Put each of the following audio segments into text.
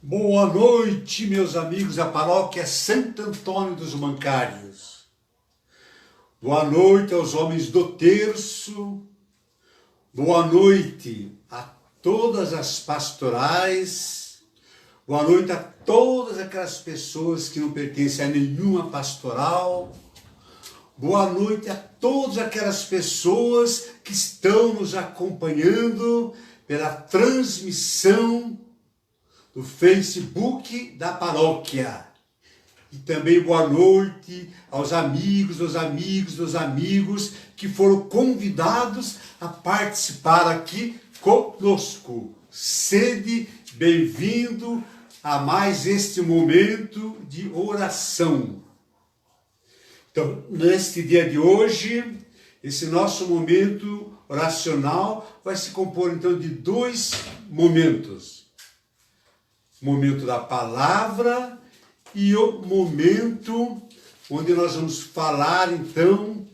Boa noite, meus amigos da paróquia Santo Antônio dos Mancários. Boa noite aos homens do terço. Boa noite a todas as pastorais. Boa noite a todas aquelas pessoas que não pertencem a nenhuma pastoral. Boa noite a todas aquelas pessoas que estão nos acompanhando pela transmissão do Facebook da paróquia. E também boa noite aos amigos que foram convidados a participar aqui conosco. Sede bem-vindo a mais este momento de oração. Então, neste dia de hoje, esse nosso momento oracional vai se compor então de dois momentos. O momento da palavra e o momento onde nós vamos falar, então,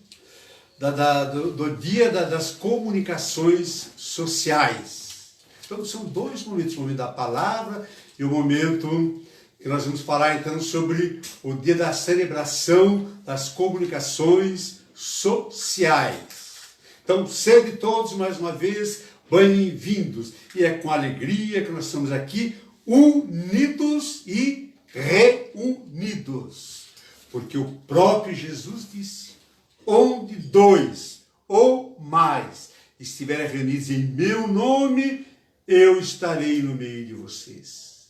do dia das comunicações sociais. Então, são dois momentos, o momento da palavra e o momento que nós vamos falar, então, sobre o dia da celebração das comunicações sociais. Então, sede todos, mais uma vez, bem-vindos. E é com alegria que nós estamos aqui, unidos e reunidos. Porque o próprio Jesus disse, onde dois ou mais estiverem reunidos em meu nome, eu estarei no meio de vocês.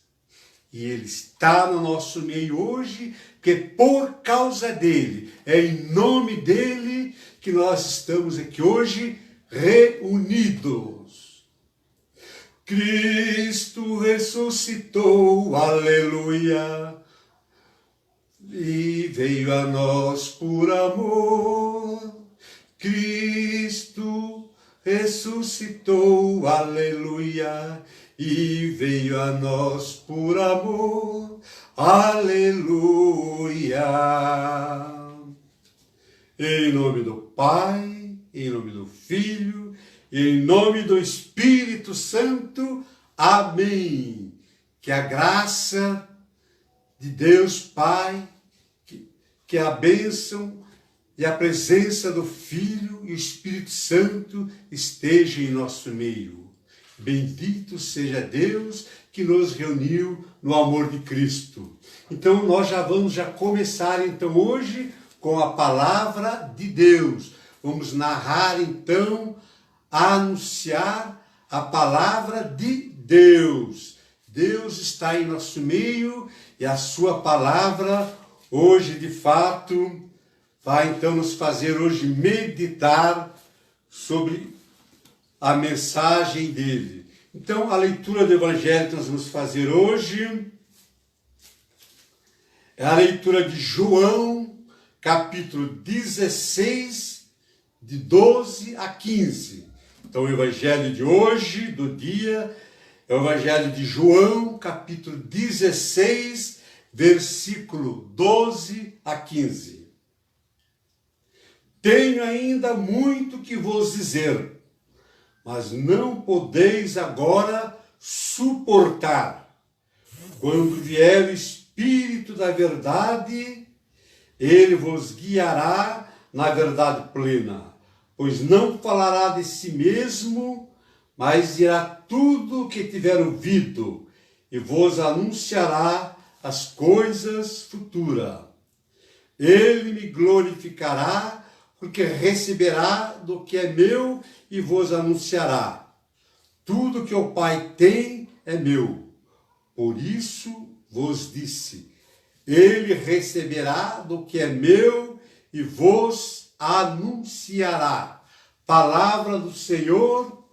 E Ele está no nosso meio hoje, que por causa dEle, é em nome dEle que nós estamos aqui hoje reunidos. Cristo ressuscitou, aleluia, e veio a nós por amor. Cristo ressuscitou, aleluia, e veio a nós por amor, aleluia. Em nome do Pai, em nome do Filho, em nome do Espírito Santo, amém. Que a graça de Deus Pai, que a bênção e a presença do Filho e Espírito Santo esteja em nosso meio. Bendito seja Deus que nos reuniu no amor de Cristo. Então nós vamos começar então hoje com a palavra de Deus. Vamos narrar então, anunciar a palavra de Deus. Deus está em nosso meio e a sua palavra hoje de fato vai então nos fazer hoje meditar sobre a mensagem dele. Então, a leitura do Evangelho que nós vamos fazer hoje é a leitura de João, capítulo 16, de 12 a 15. Então, o Evangelho de hoje, do dia, é o Evangelho de João, capítulo 16, versículo 12 a 15. Tenho ainda muito que vos dizer, mas não podeis agora suportar. Quando vier o Espírito da verdade, ele vos guiará na verdade plena, pois não falará de si mesmo, mas dirá tudo o que tiver ouvido, e vos anunciará as coisas futuras. Ele me glorificará, porque receberá do que é meu e vos anunciará. Tudo que o Pai tem é meu. Por isso vos disse, ele receberá do que é meu e vos anunciará. Palavra do Senhor,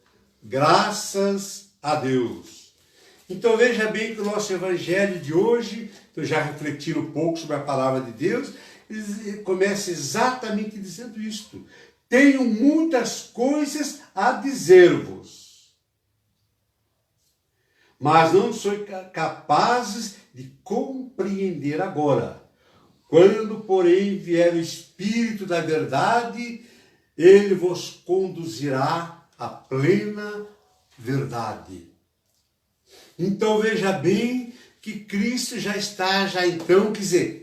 graças a Deus. Então veja bem que o nosso evangelho de hoje, eu já refleti um pouco sobre a palavra de Deus, começa exatamente dizendo isto. Tenho muitas coisas a dizer-vos, mas não sois capazes de compreender agora. Quando, porém, vier o Espírito da verdade, ele vos conduzirá à plena verdade. Então veja bem que Cristo já está, então, quer dizer,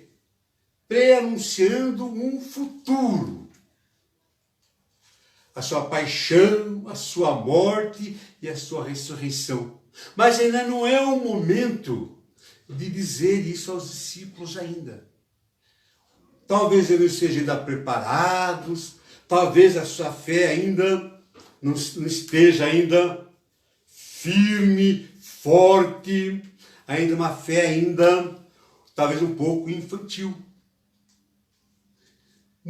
pré-anunciando um futuro. A sua paixão, a sua morte e a sua ressurreição. Mas ainda não é o momento de dizer isso aos discípulos ainda. Talvez eles sejam ainda preparados, talvez a sua fé ainda não esteja ainda firme, forte, ainda uma fé ainda talvez um pouco infantil.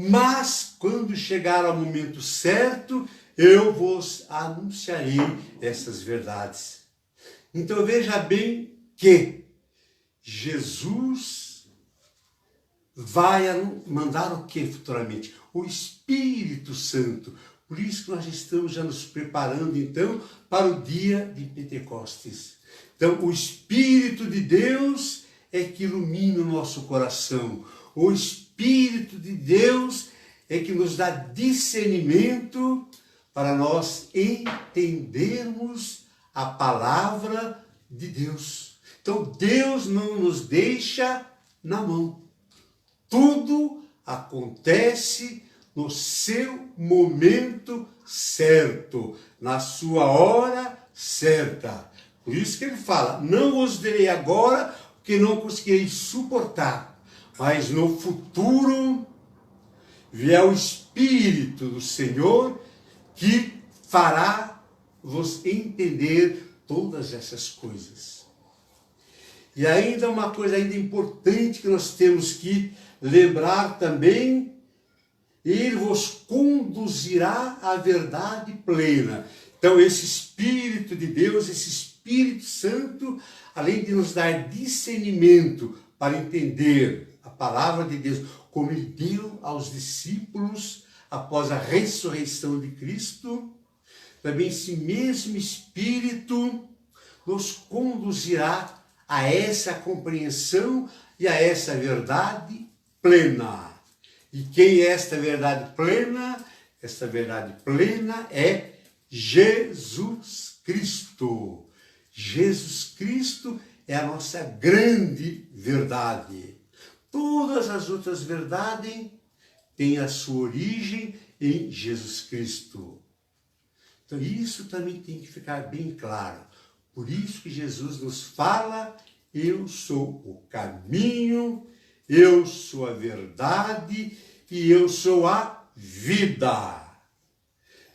Mas, quando chegar ao momento certo, eu vos anunciarei essas verdades. Então, veja bem que Jesus vai mandar o que futuramente? O Espírito Santo. Por isso que nós estamos já nos preparando, então, para o dia de Pentecostes. Então, o Espírito de Deus é que ilumina o nosso coração. O Espírito de Deus é que nos dá discernimento para nós entendermos a palavra de Deus. Então, Deus não nos deixa na mão. Tudo acontece no seu momento certo, na sua hora certa. Por isso que ele fala, não vos direi agora, porque não conseguirei suportar. Mas no futuro vier o Espírito do Senhor que fará vos entender todas essas coisas. E ainda uma coisa ainda importante que nós temos que lembrar também, ele vos conduzirá à verdade plena. Então esse Espírito de Deus, esse Espírito Santo, além de nos dar discernimento para entender a palavra de Deus, como ele deu aos discípulos após a ressurreição de Cristo, também esse mesmo Espírito nos conduzirá a essa compreensão e a essa verdade plena. E quem é esta verdade plena? Esta verdade plena é Jesus Cristo. Jesus Cristo é a nossa grande verdade. Todas as outras verdades têm a sua origem em Jesus Cristo. Então isso também tem que ficar bem claro. Por isso que Jesus nos fala, eu sou o caminho, eu sou a verdade e eu sou a vida.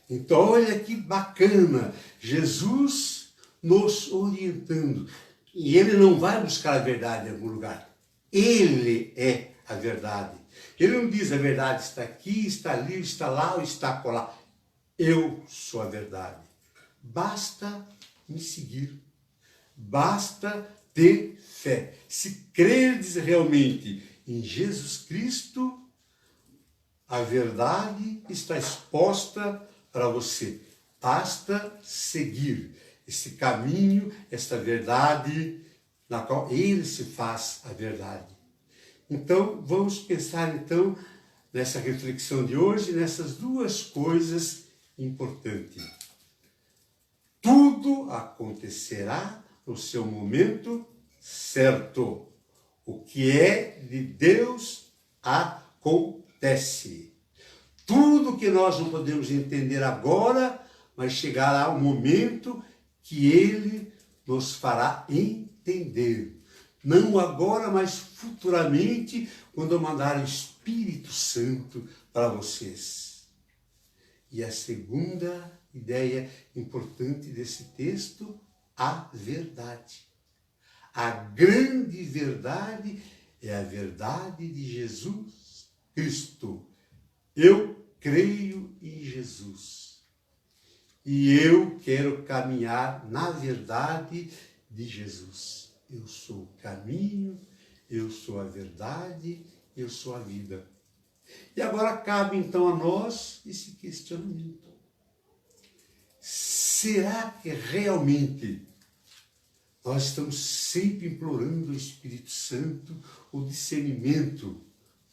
Então olha que bacana, Jesus nos orientando. E ele não vai buscar a verdade em algum lugar. Ele é a verdade. Ele não diz a verdade está aqui, está ali, está lá ou está acolá. Eu sou a verdade. Basta em seguir. Basta ter fé. Se crerdes realmente em Jesus Cristo, a verdade está exposta para você. Basta seguir esse caminho, esta verdade, na qual Ele se faz a verdade. Então, vamos pensar então nessa reflexão de hoje, nessas duas coisas importantes. Tudo acontecerá no seu momento certo. O que é de Deus acontece. Tudo que nós não podemos entender agora, mas chegará um momento que Ele nos fará entender. Não agora, mas futuramente, quando eu mandar o Espírito Santo para vocês. E a segunda ideia importante desse texto, a verdade. A grande verdade é a verdade de Jesus Cristo. Eu creio em Jesus. E eu quero caminhar na verdade de Jesus. Eu sou o caminho, eu sou a verdade, eu sou a vida. E agora cabe então a nós esse questionamento. Será que realmente nós estamos sempre implorando o Espírito Santo, o discernimento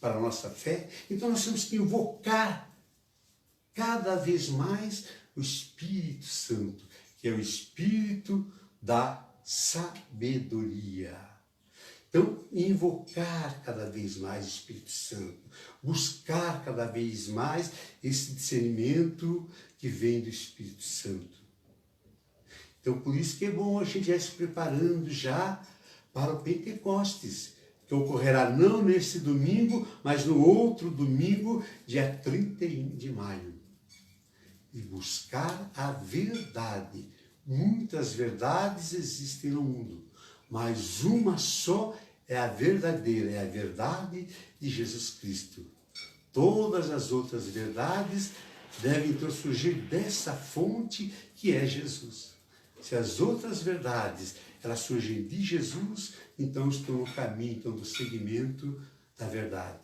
para a nossa fé? Então nós temos que invocar cada vez mais o Espírito Santo, que é o Espírito da sabedoria. Então, invocar cada vez mais o Espírito Santo, buscar cada vez mais esse discernimento que vem do Espírito Santo. Então, por isso que é bom a gente já se preparando já para o Pentecostes, que ocorrerá não nesse domingo, mas no outro domingo, dia 31 de maio. E buscar a verdade. Muitas verdades existem no mundo, mas uma só é a verdadeira, é a verdade de Jesus Cristo. Todas as outras verdades devem então surgir dessa fonte que é Jesus. Se as outras verdades elas surgem de Jesus, então estão no caminho então, do seguimento da verdade.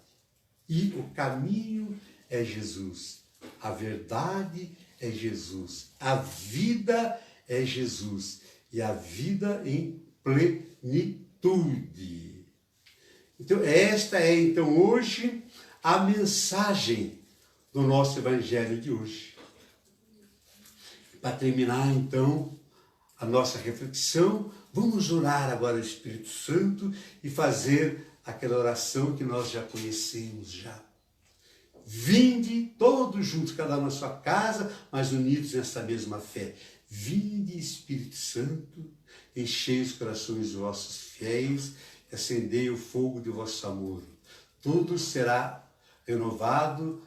E o caminho é Jesus, a verdade é Jesus, a vida é Jesus, e a vida em plenitude. Então, esta é então hoje a mensagem do nosso Evangelho de hoje. Para terminar então a nossa reflexão, vamos orar agora ao Espírito Santo e fazer aquela oração que nós já conhecemos já. Vinde todos juntos, cada um na sua casa, mas unidos nessa mesma fé. Vinde, Espírito Santo, enchei os corações dos vossos fiéis, e acendei o fogo de vosso amor. Tudo será renovado,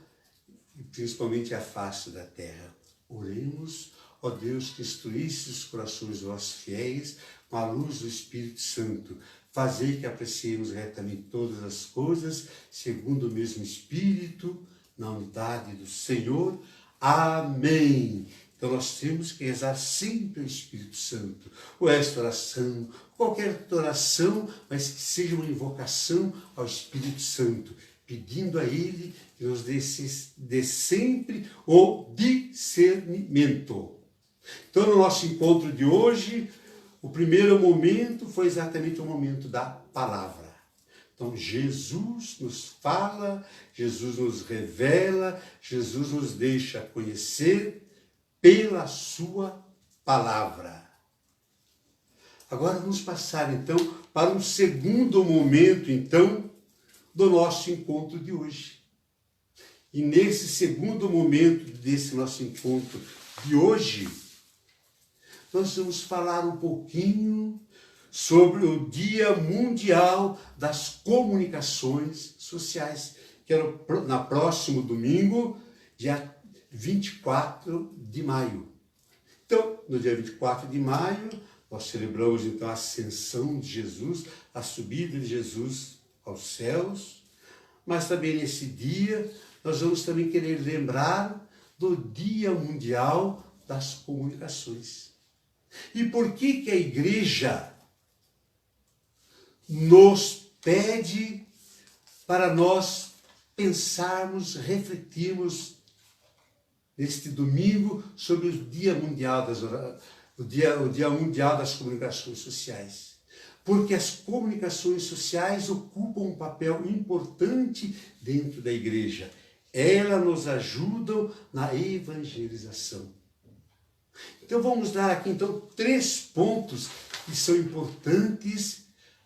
e principalmente a face da terra. Oremos, ó Deus, que instruísse os corações dos vossos fiéis com a luz do Espírito Santo. Fazei que apreciemos retamente todas as coisas, segundo o mesmo Espírito, na unidade do Senhor. Amém. Então nós temos que rezar sempre o Espírito Santo, ou esta oração, qualquer oração, mas que seja uma invocação ao Espírito Santo, pedindo a Ele que nos dê sempre o discernimento. Então no nosso encontro de hoje, o primeiro momento foi exatamente o momento da palavra. Então Jesus nos fala, Jesus nos revela, Jesus nos deixa conhecer pela sua palavra. Agora vamos passar então para um segundo momento então do nosso encontro de hoje. E nesse segundo momento desse nosso encontro de hoje, nós vamos falar um pouquinho sobre o Dia Mundial das Comunicações Sociais, que é no próximo domingo, dia 24 de maio. Então, no dia 24 de maio, nós celebramos então a ascensão de Jesus, a subida de Jesus aos céus, mas também nesse dia nós vamos também querer lembrar do Dia Mundial das Comunicações. E por que a igreja nos pede para nós pensarmos, refletirmos neste domingo sobre o Dia Mundial o Dia Mundial das Comunicações Sociais? Porque as comunicações sociais ocupam um papel importante dentro da igreja. Elas nos ajudam na evangelização. Então vamos dar aqui então 3 pontos que são importantes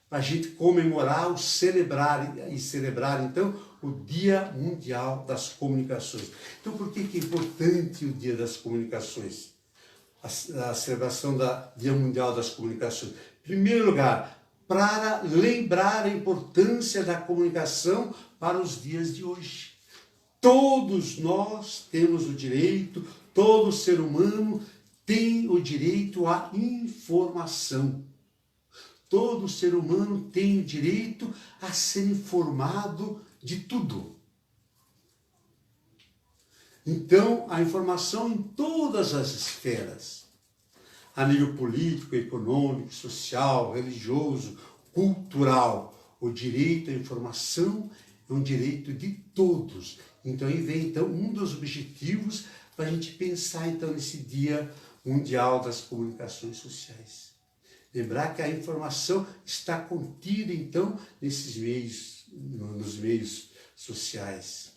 para a gente comemorar ou celebrar então o Dia Mundial das Comunicações. Então por que é importante o Dia das Comunicações? A celebração do Dia Mundial das Comunicações. Em primeiro lugar, para lembrar a importância da comunicação para os dias de hoje. Todos nós temos o direito, todo ser humano tem o direito à informação. Todo ser humano tem o direito a ser informado de tudo. Então, a informação em todas as esferas, a nível político, econômico, social, religioso, cultural, o direito à informação é um direito de todos. Então, aí vem então, um dos objetivos para a gente pensar então nesse Dia Mundial das Comunicações Sociais. Lembrar que a informação está contida então nesses meios, nos meios sociais.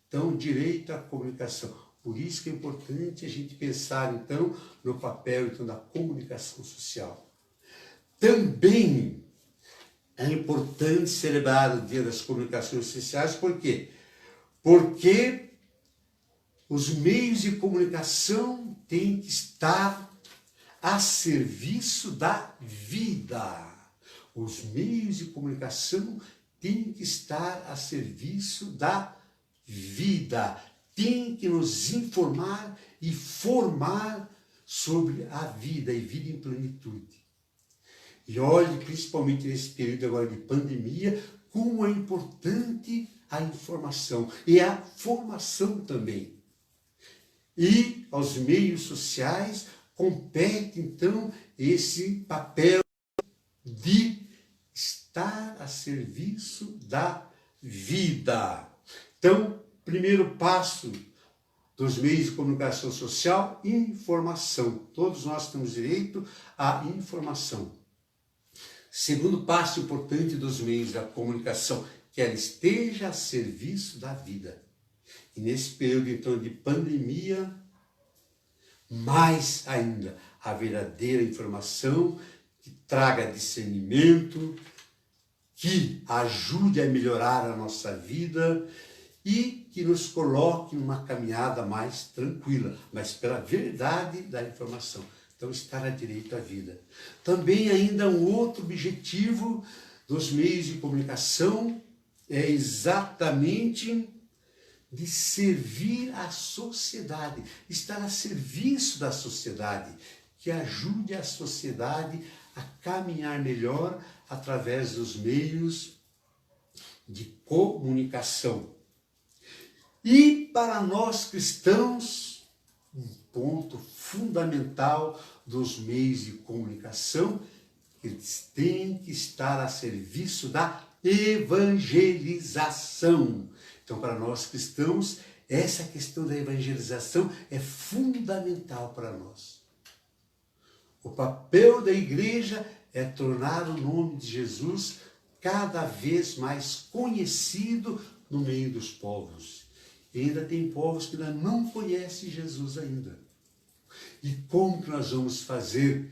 Então, direito à comunicação. Por isso que é importante a gente pensar então no papel então da comunicação social. Também é importante celebrar o Dia das Comunicações Sociais, por quê? Porque os meios de comunicação têm que estar a serviço da vida. Os meios de comunicação têm que estar a serviço da vida. Tem que nos informar e formar sobre a vida e vida em plenitude. E olhe, principalmente nesse período agora de pandemia, como é importante a informação e a formação também. E aos meios sociais compete, então, esse papel de estar a serviço da vida. Então, primeiro passo dos meios de comunicação social, informação. Todos nós temos direito à informação. Segundo passo importante dos meios da comunicação, que ela esteja a serviço da vida. E nesse período, então, de pandemia, mais ainda, a verdadeira informação que traga discernimento, que ajude a melhorar a nossa vida e que nos coloque numa caminhada mais tranquila, mas pela verdade da informação. Então, estar a direito à vida. Também ainda um outro objetivo dos meios de comunicação é exatamente de servir a sociedade, estar a serviço da sociedade, que ajude a sociedade a caminhar melhor através dos meios de comunicação. E para nós cristãos, um ponto fundamental dos meios de comunicação, eles têm que estar a serviço da evangelização. Então, para nós cristãos, essa questão da evangelização é fundamental para nós. O papel da igreja é tornar o nome de Jesus cada vez mais conhecido no meio dos povos. E ainda tem povos que ainda não conhecem Jesus ainda. E como que nós vamos fazer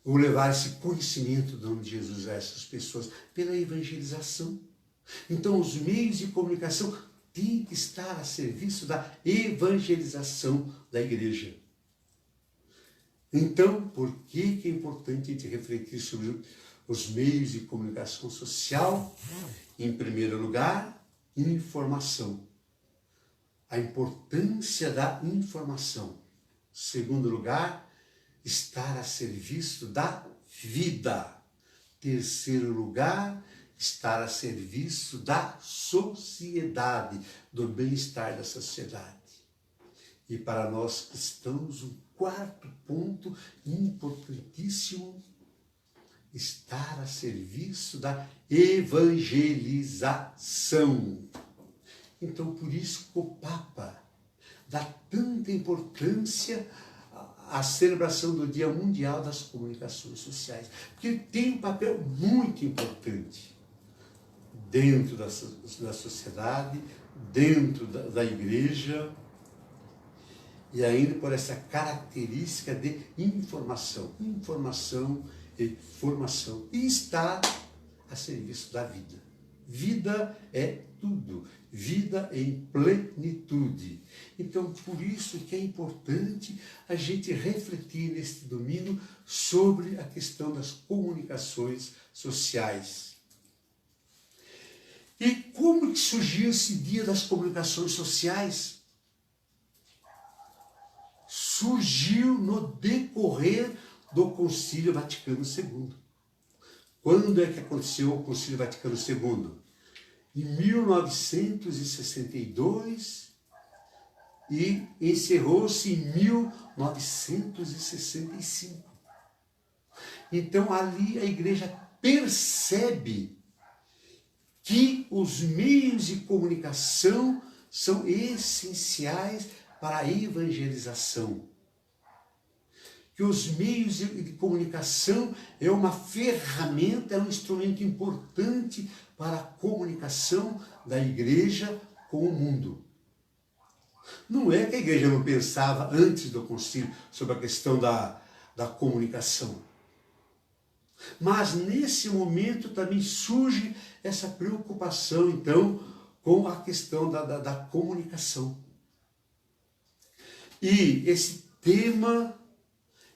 ou levar esse conhecimento do nome de Jesus a essas pessoas? Pela evangelização. Então, os meios de comunicação têm que estar a serviço da evangelização da igreja. Então, por que é importante a gente refletir sobre os meios de comunicação social? Em primeiro lugar, informação. A importância da informação. Segundo lugar, estar a serviço da vida. Terceiro lugar, estar a serviço da sociedade, do bem-estar da sociedade. E para nós cristãos, um quarto ponto importantíssimo: estar a serviço da evangelização. Então, por isso que o Papa dá tanta importância à celebração do Dia Mundial das Comunicações Sociais, porque ele tem um papel muito importante dentro da sociedade, dentro da igreja, e ainda por essa característica de informação e formação, e está a serviço da vida. Vida é tudo, vida em plenitude. Então, por isso que é importante a gente refletir neste domingo sobre a questão das comunicações sociais. E como que surgiu esse Dia das Comunicações Sociais? Surgiu no decorrer do Concílio Vaticano II. Quando é que aconteceu o Concílio Vaticano II? Em 1962 e encerrou-se em 1965. Então ali a igreja percebe que os meios de comunicação são essenciais para a evangelização. Que os meios de comunicação é uma ferramenta, é um instrumento importante para a comunicação da igreja com o mundo. Não é que a igreja não pensava antes do concílio sobre a questão da comunicação. Mas nesse momento também surge essa preocupação, então, com a questão da comunicação. E esse tema,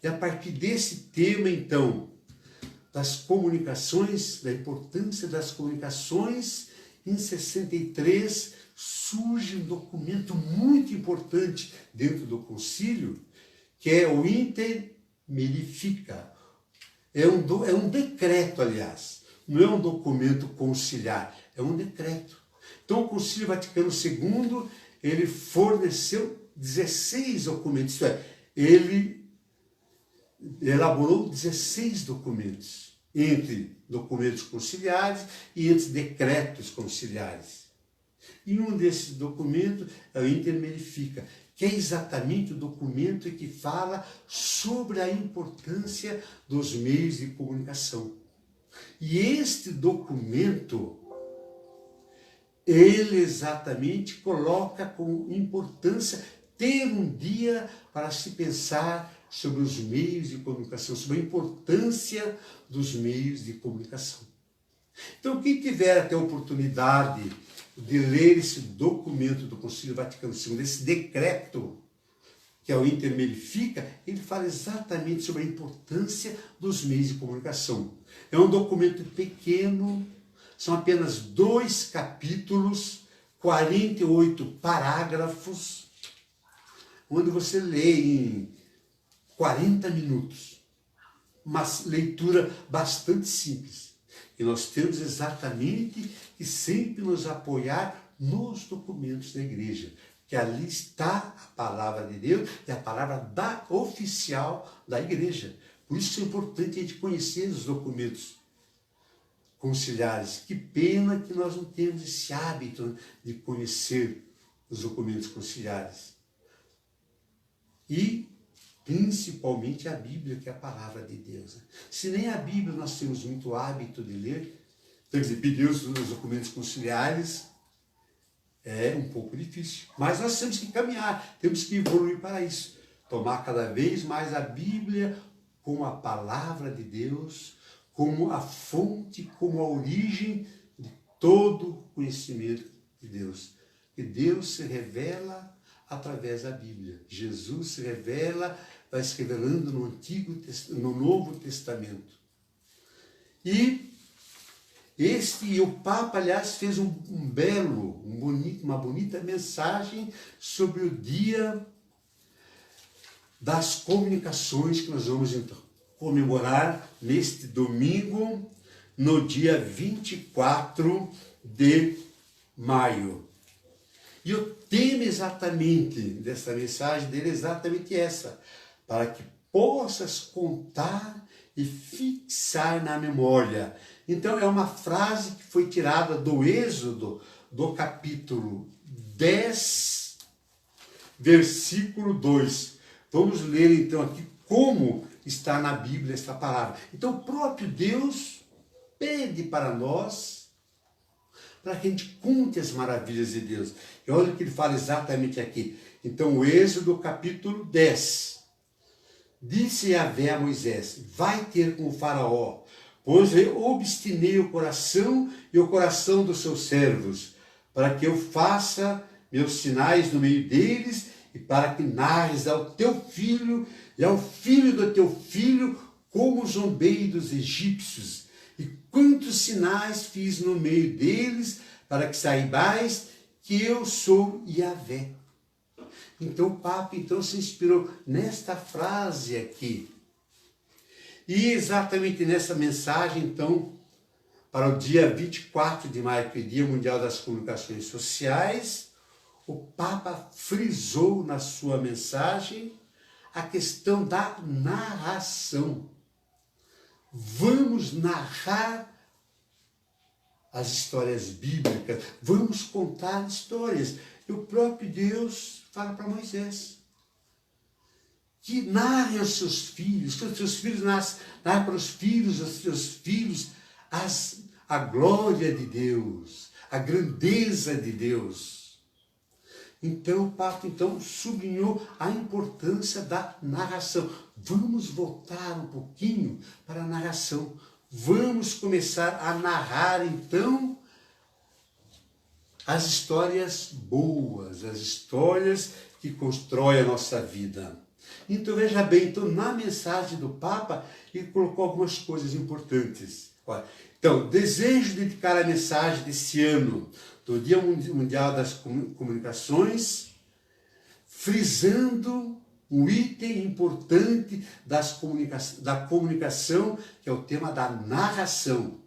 e a partir desse tema, então, das comunicações, da importância das comunicações, em 63 surge um documento muito importante dentro do concílio, que é o Inter Mirifica. É um decreto, aliás, não é um documento conciliar, é um decreto. Então, o Concílio Vaticano II, ele forneceu 16 documentos, isto é, ele elaborou 16 documentos, entre documentos conciliares e entre decretos conciliares. E um desses documentos é o Inter Mirifica, que é exatamente o documento que fala sobre a importância dos meios de comunicação. E este documento, ele exatamente coloca com importância ter um dia para se pensar sobre os meios de comunicação, sobre a importância dos meios de comunicação. Então, quem tiver até a oportunidade de ler esse documento do Concílio Vaticano II, esse decreto, que é o Inter Mirifica, ele fala exatamente sobre a importância dos meios de comunicação. É um documento pequeno, são apenas 2 capítulos, 48 parágrafos, onde você lê em 40 minutos. Uma leitura bastante simples. E nós temos exatamente que sempre nos apoiar nos documentos da igreja, que ali está a palavra de Deus e a palavra oficial da igreja. Por isso é importante a gente conhecer os documentos conciliares. Que pena que nós não temos esse hábito de conhecer os documentos conciliares. E principalmente a Bíblia, que é a palavra de Deus. Se nem a Bíblia nós temos muito hábito de ler, quer dizer, pedir os documentos conciliares é um pouco difícil. Mas nós temos que caminhar, temos que evoluir para isso. Tomar cada vez mais a Bíblia como a palavra de Deus, como a fonte, como a origem de todo conhecimento de Deus. Que Deus se revela através da Bíblia. Jesus se revela, vai se revelando no Novo Testamento. E o Papa, aliás, fez uma bonita mensagem sobre o Dia das Comunicações, que nós vamos então comemorar neste domingo, no dia 24 de maio. E o tema exatamente dessa mensagem dele é exatamente essa, para que possas contar e fixar na memória. Então é uma frase que foi tirada do Êxodo, do capítulo 10, versículo 2. Vamos ler então aqui como está na Bíblia esta palavra. Então o próprio Deus pede para nós, para que a gente conte as maravilhas de Deus. E olha o que ele fala exatamente aqui. Então o Êxodo capítulo 10. Disse Yahvé a Moisés, vai ter com o faraó, pois eu obstinei o coração e o coração dos seus servos, para que eu faça meus sinais no meio deles, e para que narres ao teu filho e ao filho do teu filho como zombei dos egípcios, e quantos sinais fiz no meio deles, para que saibais que eu sou Yahvé. Então o Papa se inspirou nesta frase aqui. E exatamente nessa mensagem, então, para o dia 24 de maio, que é o Dia Mundial das Comunicações Sociais, o Papa frisou na sua mensagem a questão da narração. Vamos narrar as histórias bíblicas, vamos contar histórias. E o próprio Deus fala para Moisés que narre aos seus filhos, que os seus filhos narrem para os filhos dos seus filhos a glória de Deus, a grandeza de Deus. Então o Papa sublinhou a importância da narração. Vamos voltar um pouquinho para a narração. Vamos começar a narrar então as histórias boas, as histórias que constroem a nossa vida. Então veja bem, na mensagem do Papa, ele colocou algumas coisas importantes. Olha, então, desejo dedicar a mensagem desse ano, do Dia Mundial das Comunicações, frisando um item importante da comunicação, que é o tema da narração.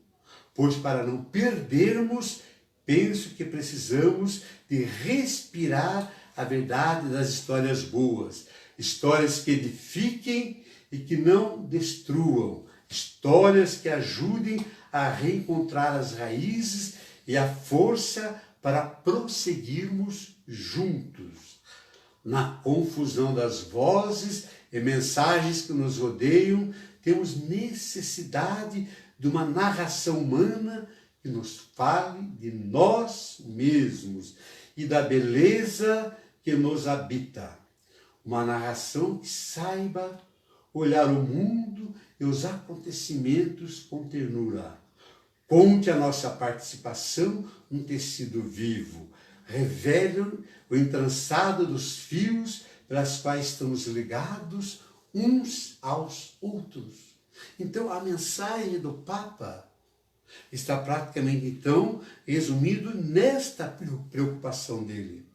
Pois para não perdermos, penso que precisamos de respirar a verdade das histórias boas, histórias que edifiquem e que não destruam, histórias que ajudem a reencontrar as raízes e a força para prosseguirmos juntos. Na confusão das vozes e mensagens que nos rodeiam, temos necessidade de uma narração humana que nos fale de nós mesmos e da beleza que nos habita. Uma narração que saiba olhar o mundo e os acontecimentos com ternura. Conte a nossa participação num tecido vivo. Revele o entrançado dos fios pelas quais estamos ligados uns aos outros. Então, a mensagem do Papa está praticamente, resumido nesta preocupação dele.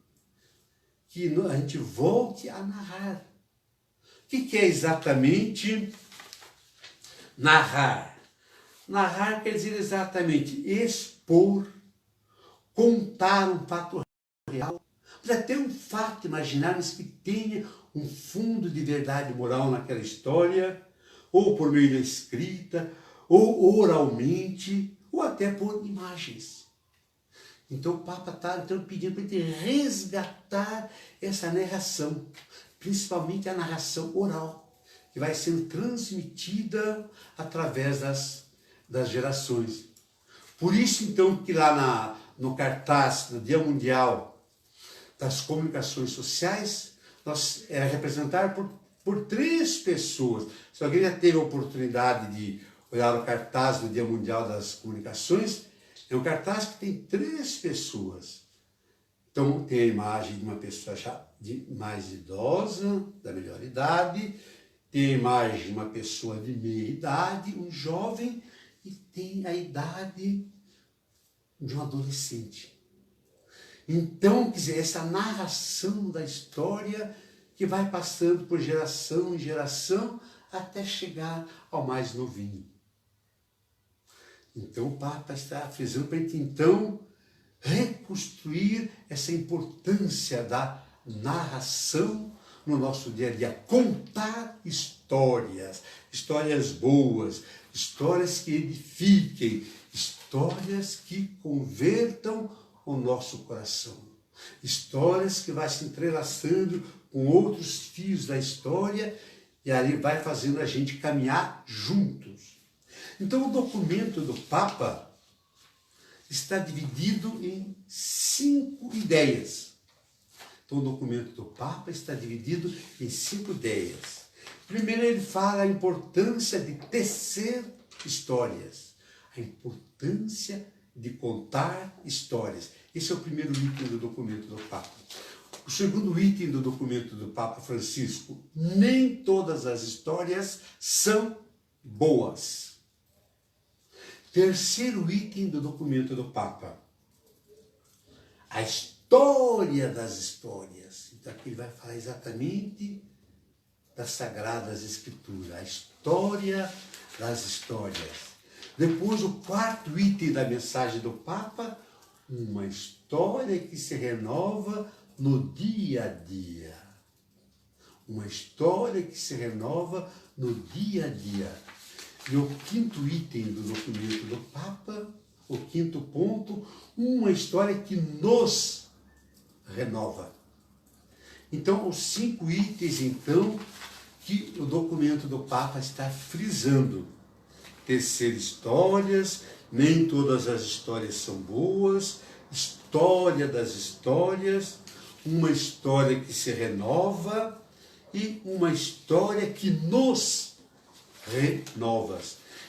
Que a gente volte a narrar. O que é exatamente narrar? Narrar quer dizer exatamente expor, contar um fato real. Mas até um fato, imaginarmos que tenha um fundo de verdade moral naquela história, ou por meio da escrita, ou oralmente, ou até por imagens. Então o Papa está pedindo para a gente resgatar essa narração, principalmente a narração oral, que vai sendo transmitida através das gerações. Por isso, que lá no cartaz do Dia Mundial das Comunicações Sociais, nós era representado por 3 pessoas. Se alguém já teve a oportunidade de olhar o cartaz do Dia Mundial das Comunicações, é um cartaz que tem 3 pessoas. Então, tem a imagem de uma pessoa já mais idosa, da melhor idade, tem a imagem de uma pessoa de meia idade, um jovem, e tem a idade de um adolescente. Então, quer dizer, essa narração da história que vai passando por geração em geração até chegar ao mais novinho. Então o Papa está frisando para a gente, reconstruir essa importância da narração no nosso dia a dia. Contar histórias, histórias boas, histórias que edifiquem, histórias que convertam o nosso coração. Histórias que vai se entrelaçando com outros fios da história e ali vai fazendo a gente caminhar juntos. Então o documento do Papa está dividido em 5 ideias. Então o documento do Papa está dividido em 5 ideias. Primeiro ele fala a importância de tecer histórias, a importância de contar histórias. Esse é o primeiro item do documento do Papa. O segundo item do documento do Papa Francisco: nem todas as histórias são boas. Terceiro item do documento do Papa: a história das histórias. Então aqui ele vai falar exatamente das Sagradas Escrituras, a história das histórias. Depois, o quarto item da mensagem do Papa: uma história que se renova no dia a dia. Uma história que se renova no dia a dia. E o quinto item do documento do Papa, o quinto ponto: uma história que nos renova. Então, os 5 itens, então, que o documento do Papa está frisando: tecer histórias, nem todas as histórias são boas, história das histórias, uma história que se renova e uma história que nos renova.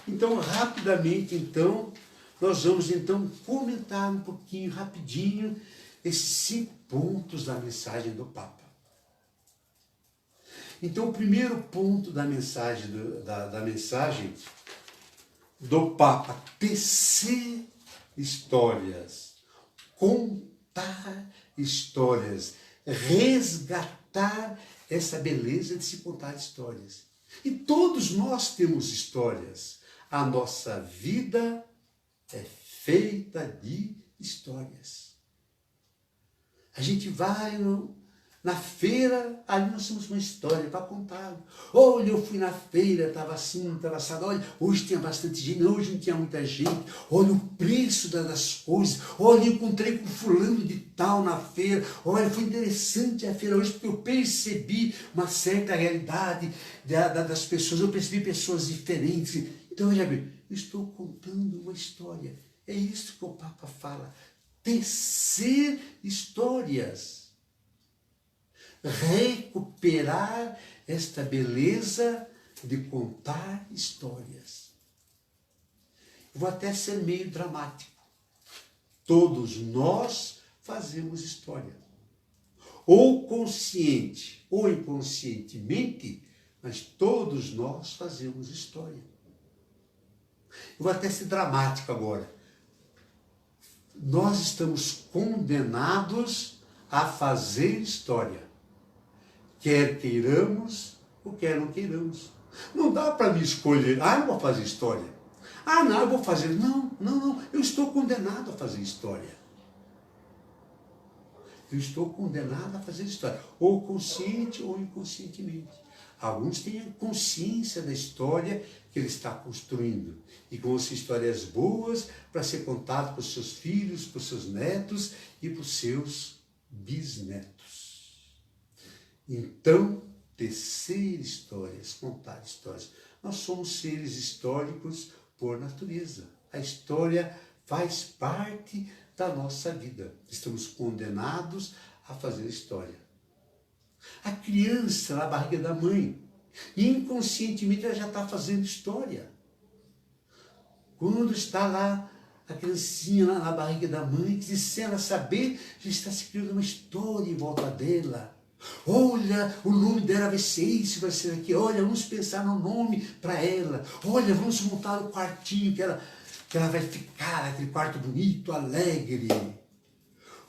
Então, rapidamente, então, nós vamos então comentar um pouquinho, rapidinho, esses 5 pontos da mensagem do Papa. Então, o primeiro ponto da mensagem do Papa: tecer histórias, contar histórias, resgatar essa beleza de se contar histórias. E todos nós temos histórias. A nossa vida é feita de histórias. A gente vai na feira, ali nós temos uma história para contar. Olha, eu fui na feira, estava assim, estava assado. Olha, hoje tinha bastante gente, hoje não tinha muita gente. Olha o preço das coisas. Olha, eu encontrei com fulano de tal na feira. Olha, foi interessante a feira hoje, porque eu percebi uma certa realidade das pessoas. Eu percebi pessoas diferentes. Então, veja bem, eu estou contando uma história. É isso que o Papa fala. Tecer histórias. Recuperar esta beleza de contar histórias. Eu vou até ser meio dramático. Todos nós fazemos história. Ou consciente ou inconscientemente, mas todos nós fazemos história. Eu vou até ser dramático agora. Nós estamos condenados a fazer história. Quer queiramos ou quer não queiramos. Não dá para me escolher: eu vou fazer história. Não, eu vou fazer. Não. Eu estou condenado a fazer história. Eu estou condenado a fazer história. Ou consciente ou inconscientemente. Alguns têm consciência da história que ele está construindo. E com as histórias boas para ser contado para os seus filhos, para os seus netos e para os seus bisnetos. Então, tecer histórias, contar histórias. Nós somos seres históricos por natureza. A história faz parte da nossa vida. Estamos condenados a fazer história. A criança na barriga da mãe, inconscientemente ela já está fazendo história. Quando está lá a criancinha lá na barriga da mãe, sem ela saber, já está se criando uma história em volta dela. Olha, o nome dela vai ser isso, vai ser aqui. Olha, vamos pensar no nome para ela. Olha, vamos montar o quartinho que ela vai ficar, aquele quarto bonito, alegre.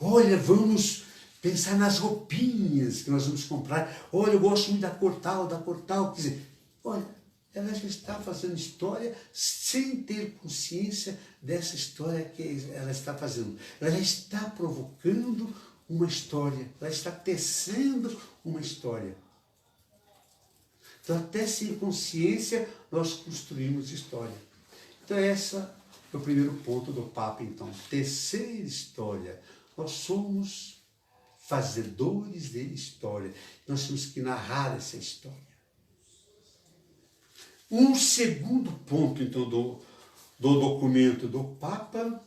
Olha, vamos pensar nas roupinhas que nós vamos comprar. Olha, eu gosto muito da cor tal. Quer dizer, olha, ela já está fazendo história sem ter consciência dessa história que ela está fazendo. Ela já está provocando uma história, ela está tecendo uma história. Então, até sem consciência, nós construímos história. Então, esse é o primeiro ponto do Papa, então, tecer história. Nós somos fazedores de história. Nós temos que narrar essa história. Um segundo ponto, então, do documento do Papa: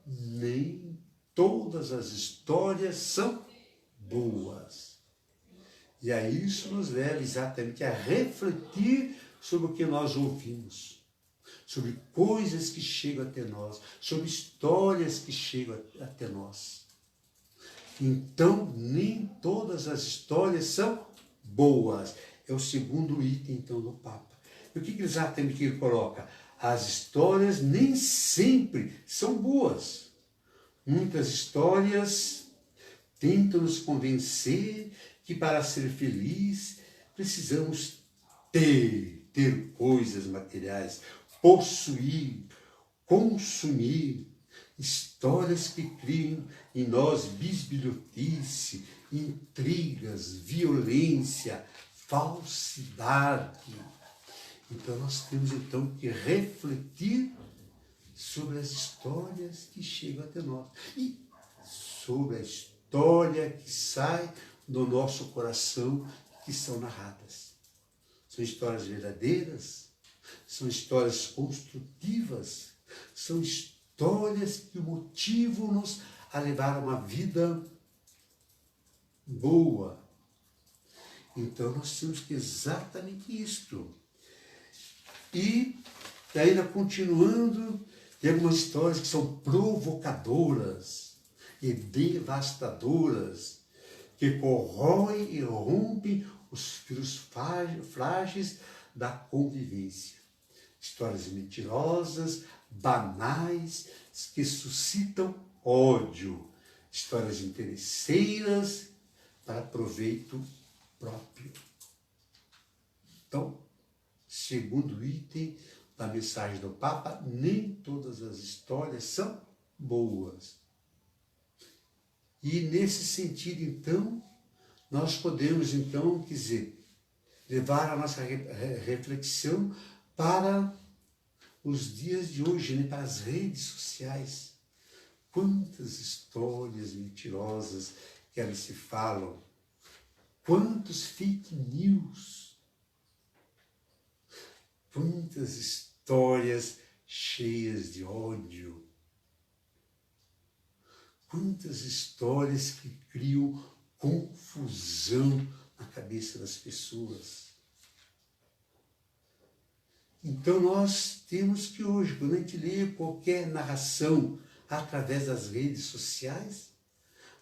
nem todas as histórias são boas. E a isso nos leva exatamente a refletir sobre o que nós ouvimos, sobre coisas que chegam até nós, sobre histórias que chegam até nós. Então, nem todas as histórias são boas. É o segundo item, então, do Papa. E o que exatamente ele coloca? As histórias nem sempre são boas. Muitas histórias tentam nos convencer que para ser feliz precisamos ter coisas materiais, possuir, consumir, histórias que criam em nós bisbilhotice, intrigas, violência, falsidade. Então nós temos então que refletir sobre as histórias que chegam até nós e sobre a história que sai do nosso coração, que são narradas. São histórias verdadeiras, são histórias construtivas, são histórias que motivam-nos a levar uma vida boa. Então nós temos que exatamente isto. E ainda continuando, tem algumas histórias que são provocadoras e devastadoras, que corroem e rompem os fios frágeis da convivência. Histórias mentirosas, banais, que suscitam ódio. Histórias interesseiras para proveito próprio. Então, segundo item da mensagem do Papa: nem todas as histórias são boas. E nesse sentido, então, nós podemos, então, quer dizer, levar a nossa reflexão para os dias de hoje, né? Para as redes sociais. Quantas histórias mentirosas que elas se falam, quantos fake news, quantas histórias cheias de ódio, quantas histórias que criam confusão na cabeça das pessoas. Então nós temos que hoje, quando a gente lê qualquer narração através das redes sociais,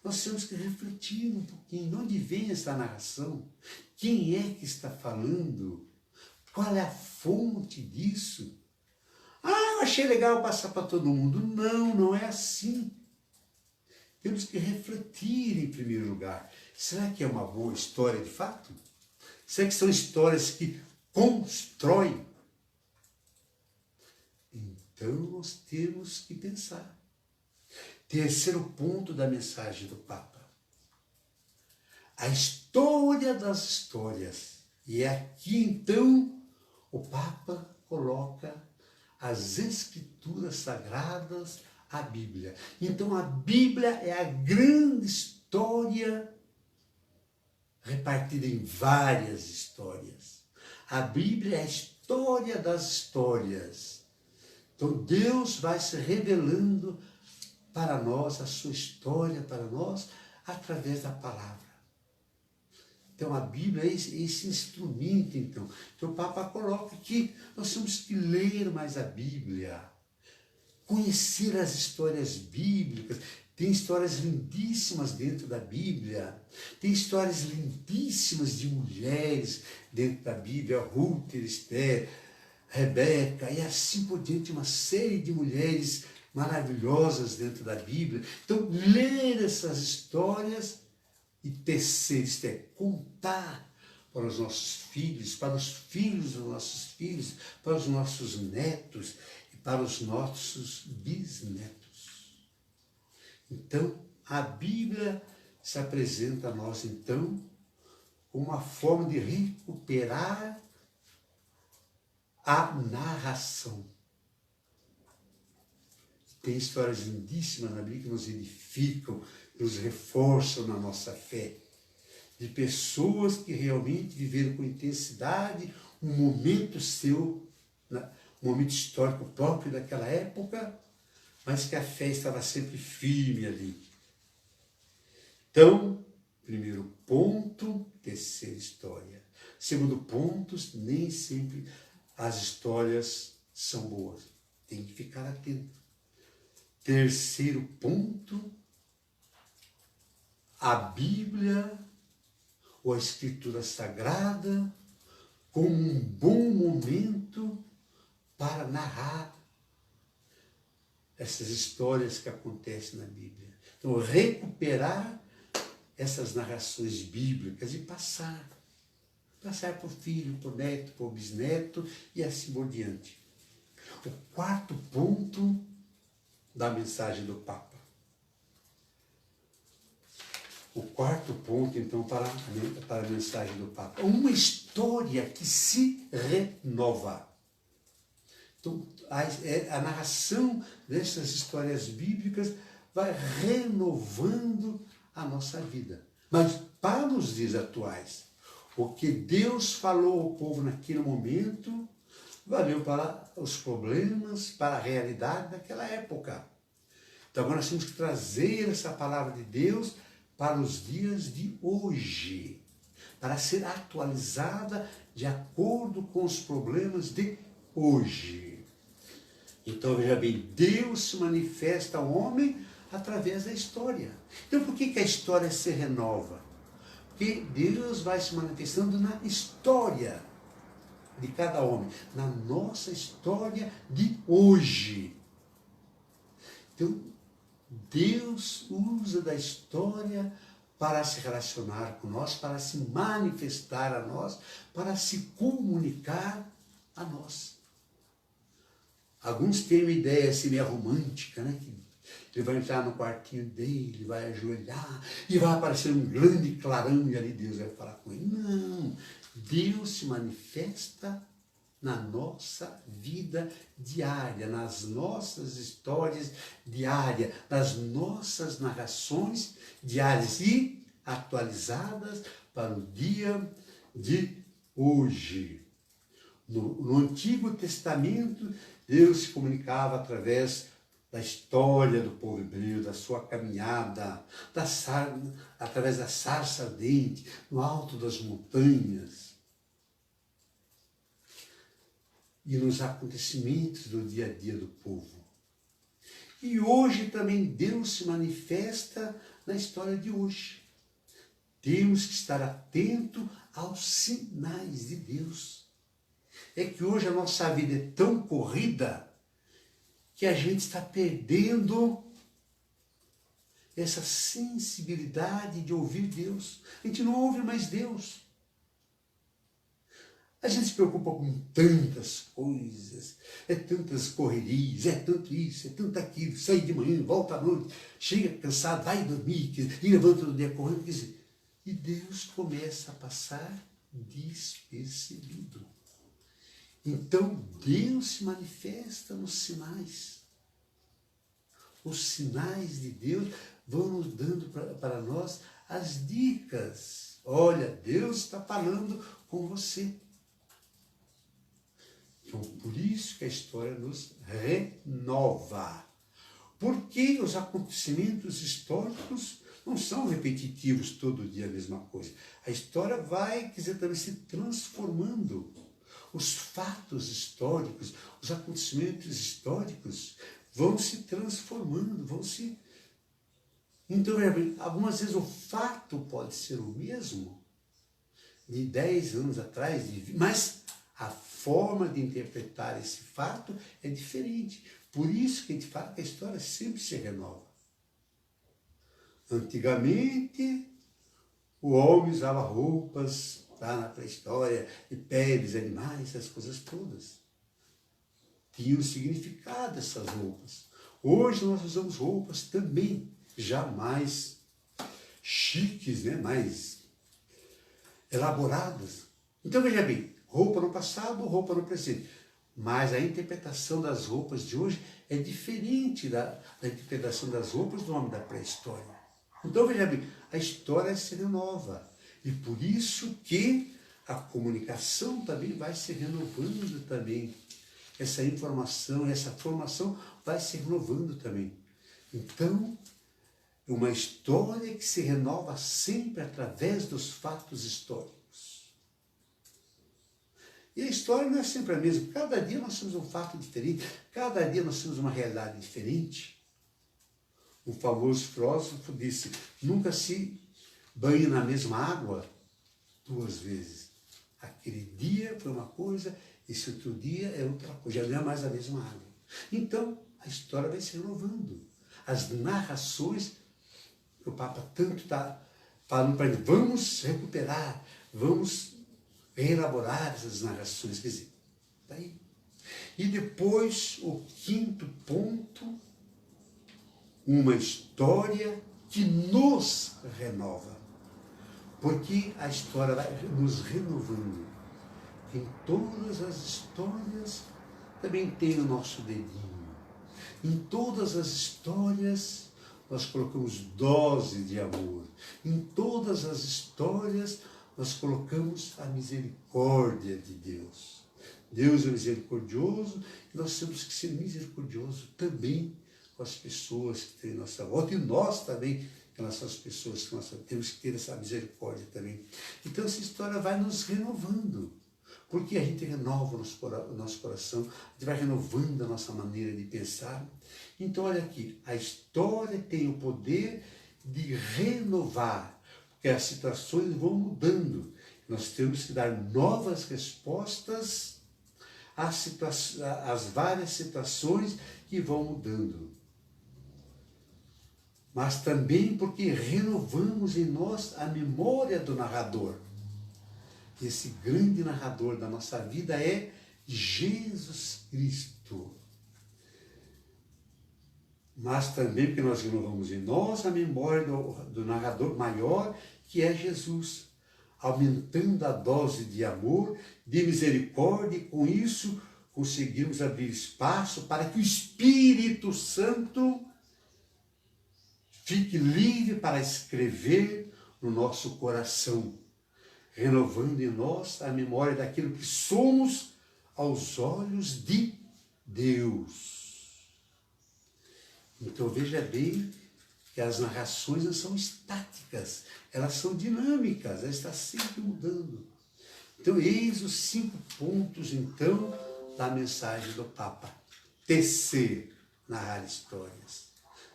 nós temos que refletir um pouquinho, de onde vem essa narração, quem é que está falando, qual é a fonte disso. Ah, eu achei legal passar para todo mundo. Não, não é assim. Temos que refletir em primeiro lugar. Será que é uma boa história de fato? Será que são histórias que constroem? Então nós temos que pensar. Terceiro ponto da mensagem do Papa: a história das histórias. E é aqui então o Papa coloca as Escrituras Sagradas, a Bíblia. Então a Bíblia é a grande história repartida em várias histórias. A Bíblia é a história das histórias. Então Deus vai se revelando para nós, a sua história para nós, através da palavra. Então a Bíblia é esse instrumento, então. Então o Papa coloca que nós temos que ler mais a Bíblia, conhecer as histórias bíblicas. Tem histórias lindíssimas dentro da Bíblia, tem histórias lindíssimas de mulheres dentro da Bíblia, Ruth, Esther, Rebeca, e assim por diante, uma série de mulheres maravilhosas dentro da Bíblia. Então, ler essas histórias e tecer, isto é, contar para os nossos filhos, para os filhos dos nossos filhos, para os nossos netos e para os nossos bisnetos. Então, a Bíblia se apresenta a nós, então, como uma forma de recuperar a narração. Tem histórias lindíssimas na Bíblia que nos edificam, nos reforçam na nossa fé. De pessoas que realmente viveram com intensidade um momento seu, um momento histórico próprio daquela época, mas que a fé estava sempre firme ali. Então, primeiro ponto, terceira história. Segundo ponto, nem sempre as histórias são boas. Tem que ficar atento. Terceiro ponto, a Bíblia ou a Escritura Sagrada como um bom momento para narrar essas histórias que acontecem na Bíblia. Então, recuperar essas narrações bíblicas e passar para o filho, para o neto, para o bisneto e assim por diante. O quarto ponto da mensagem do Papa. O quarto ponto, então, para a mensagem do Papa. Uma história que se renova. Então, a narração dessas histórias bíblicas vai renovando a nossa vida. Mas para os dias atuais, o que Deus falou ao povo naquele momento valeu para os problemas, para a realidade daquela época. Então agora nós temos que trazer essa palavra de Deus para os dias de hoje, para ser atualizada de acordo com os problemas de hoje. Então veja bem, Deus se manifesta ao homem através da história. Então por que a história se renova? Porque Deus vai se manifestando na história de cada homem, na nossa história de hoje. Então, Deus usa da história para se relacionar com nós, para se manifestar a nós, para se comunicar a nós. Alguns têm uma ideia assim meio romântica, né? Que ele vai entrar no quartinho dele, vai ajoelhar e vai aparecer um grande clarão e ali Deus vai falar com ele. Não, Deus se manifesta na nossa vida diária, nas nossas histórias diárias, nas nossas narrações diárias e atualizadas para o dia de hoje. No Antigo Testamento, Deus se comunicava através da história do povo hebreu, da sua caminhada, através da sarça ardente, no alto das montanhas, e nos acontecimentos do dia a dia do povo. E hoje também Deus se manifesta na história de hoje. Temos que estar atento aos sinais de Deus. É que hoje a nossa vida é tão corrida que a gente está perdendo essa sensibilidade de ouvir Deus. A gente não ouve mais Deus. A gente se preocupa com tantas coisas, é tantas correrias, é tanto isso, é tanto aquilo, sai de manhã, volta à noite, chega cansado, vai dormir, e levanta no dia correndo, quer dizer, e Deus começa a passar despercebido. Então Deus se manifesta nos sinais. Os sinais de Deus vão nos dando para nós as dicas. Olha, Deus está falando com você. Então, por isso que a história nos renova. Porque os acontecimentos históricos não são repetitivos todo dia a mesma coisa. A história vai, quer dizer, também se transformando. Os fatos históricos, os acontecimentos históricos vão se transformando, vão se... Então, algumas vezes o fato pode ser o mesmo de 10 anos atrás, mas a forma de interpretar esse fato é diferente. Por isso que a gente fala que a história sempre se renova. Antigamente, o homem usava roupas lá na pré-história, de peles, animais, essas coisas todas. Tinham significado essas roupas. Hoje nós usamos roupas também já mais chiques, né? Mais elaboradas. Então veja bem, roupa no passado, roupa no presente. Mas a interpretação das roupas de hoje é diferente da interpretação das roupas do homem da pré-história. Então veja bem, a história se renova. E por isso que a comunicação também vai se renovando também. Essa informação, essa formação vai se renovando também. Então, uma história que se renova sempre através dos fatos históricos. E a história não é sempre a mesma. Cada dia nós temos um fato diferente, cada dia nós temos uma realidade diferente. Um famoso filósofo disse, nunca se banhe na mesma água 2 vezes. Aquele dia foi uma coisa, esse outro dia é outra coisa, já não é mais a mesma água. Então, a história vai se renovando. As narrações, o Papa tanto está falando para ele, vamos recuperar, vamos reelaborar essas narrações, quer dizer, tá aí. E depois, o 5º ponto, uma história que nos renova. Porque a história vai nos renovando. Em todas as histórias também tem o nosso dedinho. Em todas as histórias nós colocamos dose de amor. Em todas as histórias nós colocamos a misericórdia de Deus. Deus é misericordioso e nós temos que ser misericordiosos também com as pessoas que têm nossa volta e nós também, com essas pessoas que nós temos que ter essa misericórdia também. Então essa história vai nos renovando, porque a gente renova o nosso coração, a gente vai renovando a nossa maneira de pensar. Então olha aqui, a história tem o poder de renovar, porque as situações vão mudando. Nós temos que dar novas respostas às várias situações que vão mudando. Mas também porque renovamos em nós a memória do narrador. Esse grande narrador da nossa vida é Jesus Cristo. Mas também porque nós renovamos em nós a memória do narrador maior, que é Jesus, aumentando a dose de amor, de misericórdia, e com isso conseguimos abrir espaço para que o Espírito Santo fique livre para escrever no nosso coração, renovando em nós a memória daquilo que somos aos olhos de Deus. Então veja bem que as narrações não são estáticas, elas são dinâmicas, elas estão sempre mudando. Então eis os 5 pontos então da mensagem do Papa. Tecer, narrar histórias.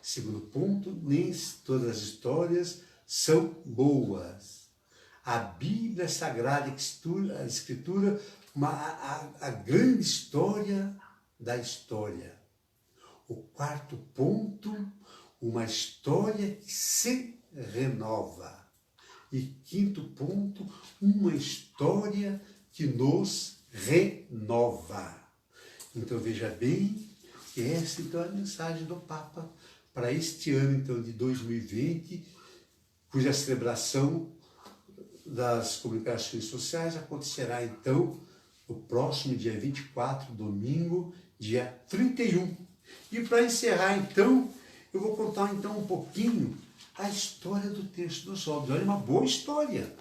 2º ponto, nem todas as histórias são boas. A Bíblia Sagrada, a Escritura, a grande história da história. O 4º ponto, uma história que se renova. E 5º ponto, uma história que nos renova. Então veja bem que essa então é a mensagem do Papa para este ano então de 2020, cuja celebração das comunicações sociais acontecerá então no próximo dia 24, domingo, dia 31. E para encerrar então, eu vou contar então um pouquinho a história do Terço dos Homens. Olha, uma boa história.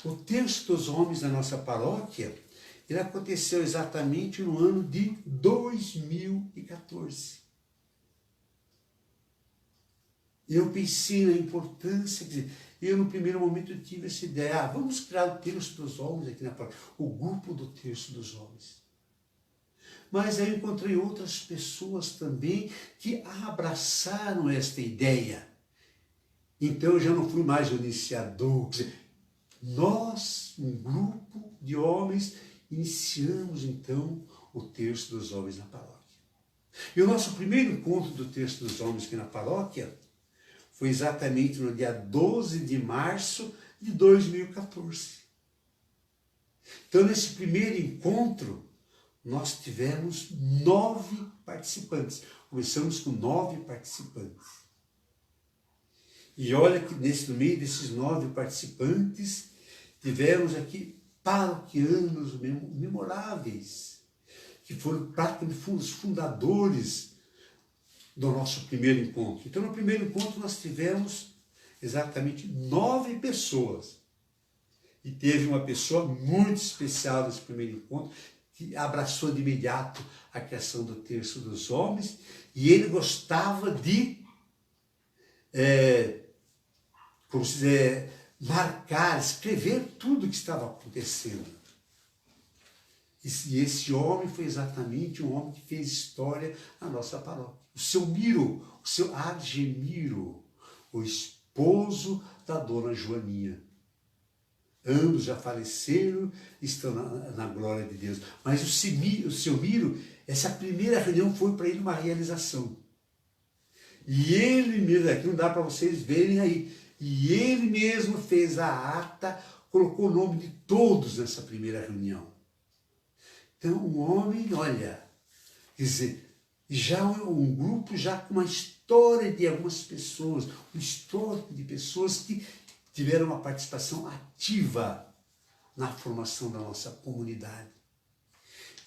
O Terço dos Homens da nossa paróquia, ele aconteceu exatamente no ano de 2014. Eu pensei na importância, quer dizer, eu no primeiro momento tive essa ideia, vamos criar o Terço dos Homens aqui na paróquia, o grupo do Terço dos Homens. Mas aí eu encontrei outras pessoas também que abraçaram esta ideia. Então eu já não fui mais o iniciador. Quer dizer, nós, um grupo de homens, iniciamos então o Terço dos Homens na paróquia. E o nosso primeiro encontro do Terço dos Homens aqui na paróquia foi exatamente no dia 12 de março de 2014. Então, nesse primeiro encontro, nós tivemos 9 participantes. Começamos com 9 participantes. E olha que no meio desses 9 participantes, tivemos aqui paroquianos memoráveis, que foram praticamente os fundadores do nosso primeiro encontro. Então, no primeiro encontro, nós tivemos exatamente 9 pessoas. E teve uma pessoa muito especial nesse primeiro encontro, que abraçou de imediato a questão do terço dos homens, e ele gostava de como se diz, marcar, escrever tudo o que estava acontecendo. E esse homem foi exatamente um homem que fez história na nossa paróquia. O seu Miro, o seu Argemiro, o esposo da dona Joaninha. Ambos já faleceram e estão na glória de Deus. Mas o seu Miro, essa primeira reunião foi para ele uma realização. E ele mesmo, aqui não dá para vocês verem aí, e ele mesmo fez a ata, colocou o nome de todos nessa primeira reunião. Então, um homem, olha, quer dizer, já um grupo já com uma história de algumas pessoas, um histórico de pessoas que tiveram uma participação ativa na formação da nossa comunidade.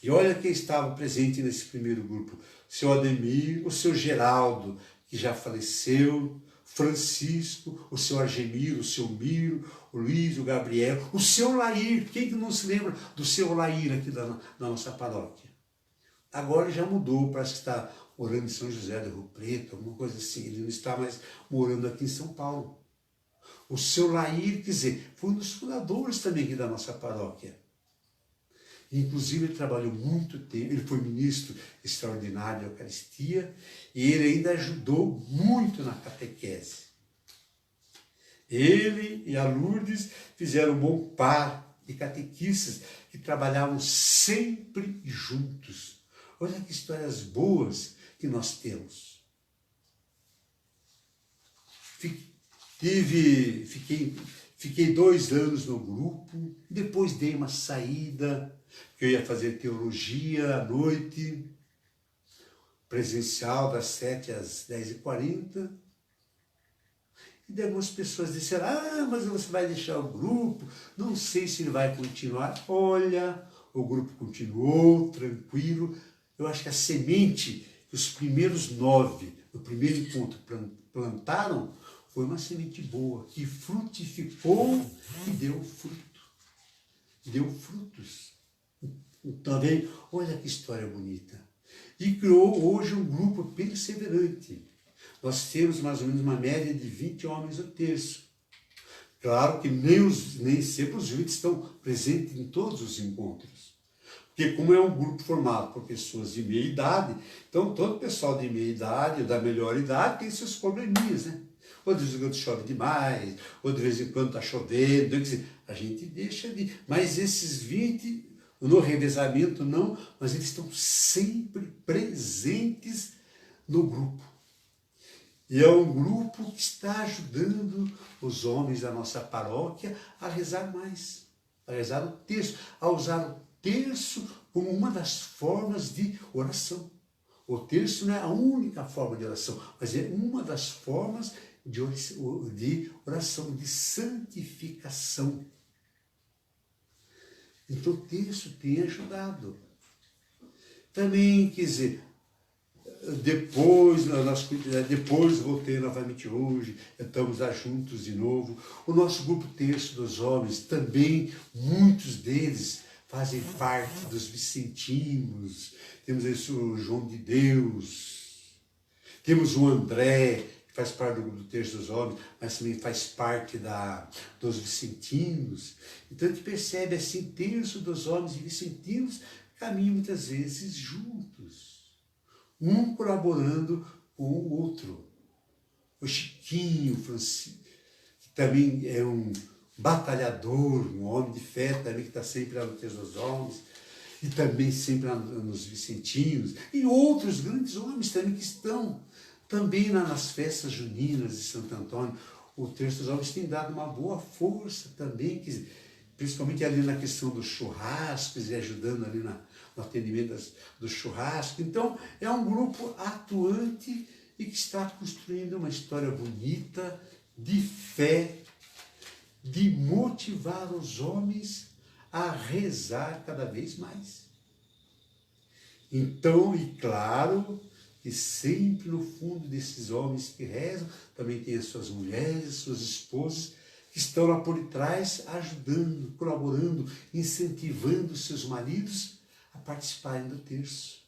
E olha quem estava presente nesse primeiro grupo: o seu Ademir, o seu Geraldo, que já faleceu, Francisco, o seu Argemiro, o seu Miro, o Luiz, o Gabriel, o seu Lair. Quem que não se lembra do seu Lair aqui da nossa paróquia? Agora já mudou, parece que está morando em São José do Rio Preto, alguma coisa assim. Ele não está mais morando aqui em São Paulo. O seu Lair, quer dizer, foi um dos fundadores também aqui da nossa paróquia. Inclusive, ele trabalhou muito tempo, ele foi ministro extraordinário da Eucaristia e ele ainda ajudou muito na catequese. Ele e a Lourdes fizeram um bom par de catequistas que trabalhavam sempre juntos. Olha que histórias boas que nós temos. Fiquei 2 anos no grupo, depois dei uma saída, que eu ia fazer teologia à noite, presencial das 7 às 10h40. E daí algumas pessoas disseram: mas você vai deixar o grupo, não sei se ele vai continuar. Olha, o grupo continuou, tranquilo. Eu acho que a semente que os primeiros 9, no primeiro encontro, plantaram, foi uma semente boa, que frutificou e deu fruto. Deu frutos. Também, olha que história bonita. E criou hoje um grupo perseverante. Nós temos mais ou menos uma média de 20 homens ao terço. Claro que nem sempre os 20 estão presentes em todos os encontros. Porque como é um grupo formado por pessoas de meia idade, então todo pessoal de meia idade ou da melhor idade tem seus probleminhas, né? Ou de vez em quando chove demais, ou de vez em quando está chovendo, quer dizer, a gente deixa de... Mas esses 20, no revezamento não, mas eles estão sempre presentes no grupo. E é um grupo que está ajudando os homens da nossa paróquia a rezar mais, a rezar o terço, a usar o terço como uma das formas de oração. O terço não é a única forma de oração, mas é uma das formas de oração, de santificação. Então o terço tem ajudado. Também, quer dizer, depois voltei novamente hoje, estamos lá juntos de novo. O nosso grupo terço dos homens, também, muitos deles fazem parte dos vicentinos. Temos esse, o João de Deus, temos o André, que faz parte do grupo do terço dos homens, mas também faz parte dos vicentinos. Então a gente percebe assim, terço dos homens e vicentinos caminham muitas vezes juntos, um colaborando com o outro. O Chiquinho, Francisco, que também é um batalhador, um homem de fé também, que está sempre lá no terço dos homens, e também sempre lá nos vicentinos, e outros grandes homens também que estão também nas festas juninas de Santo Antônio. O terço dos homens tem dado uma boa força também, principalmente ali na questão dos churrascos e ajudando ali no atendimento do churrasco. Então, é um grupo atuante e que está construindo uma história bonita de fé, de motivar os homens a rezar cada vez mais. Então, e claro, que sempre no fundo desses homens que rezam, também tem as suas mulheres, suas esposas, que estão lá por trás, ajudando, colaborando, incentivando seus maridos a participarem do terço.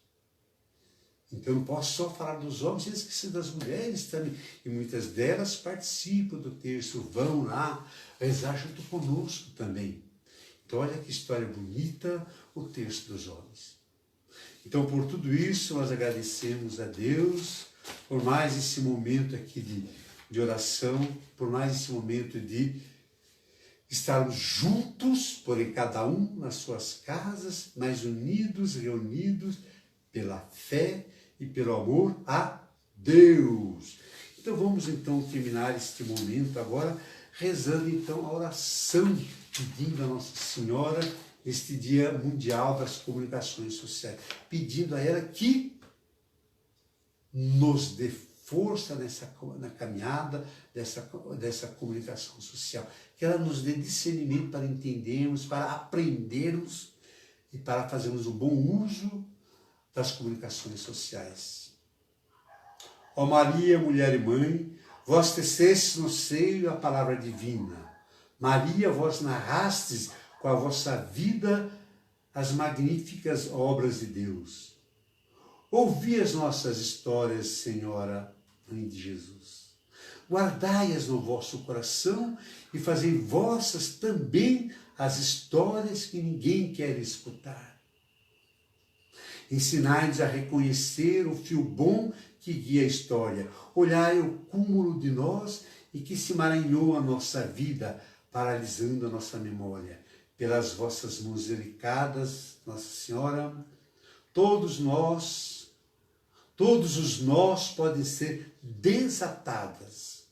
Então, eu não posso só falar dos homens, sem esquecer das mulheres também. E muitas delas participam do terço, vão lá rezar junto conosco também. Então, olha que história bonita, o terço dos homens. Então, por tudo isso, nós agradecemos a Deus por mais esse momento aqui de oração, por mais esse momento de estarmos juntos, porém cada um nas suas casas, mas unidos, reunidos pela fé e pelo amor a Deus. Então, vamos então terminar este momento agora rezando então a oração, pedindo a Nossa Senhora este Dia Mundial das Comunicações Sociais, pedindo a ela que nos dê força na caminhada dessa comunicação social, que ela nos dê discernimento para entendermos, para aprendermos e para fazermos um bom uso das comunicações sociais. Ó Maria, mulher e mãe, vós tecestes no seio a palavra divina. Maria, vós narrastes com a vossa vida as magníficas obras de Deus. Ouvi as nossas histórias, Senhora, Mãe de Jesus. Guardai-as no vosso coração e fazei vossas também as histórias que ninguém quer escutar. Ensinai-nos a reconhecer o fio bom que guia a história. Olhai o cúmulo de nós e que se emaranhou a nossa vida, paralisando a nossa memória. Pelas vossas mãos delicadas, Nossa Senhora, todos os nós podem ser desatadas.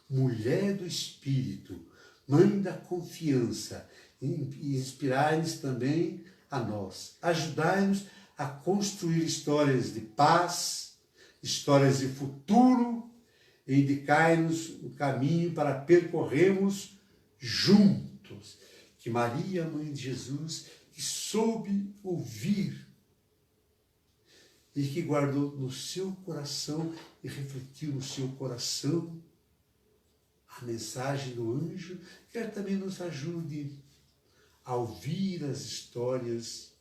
Mulher do Espírito, Mãe da confiança, e inspirai-nos também a nós. Ajudai-nos a construir histórias de paz, histórias de futuro, e indicai-nos o caminho para percorrermos juntos. Que Maria, Mãe de Jesus, que soube ouvir e que guardou no seu coração e refletiu no seu coração a mensagem do anjo, que ela também nos ajude a ouvir as histórias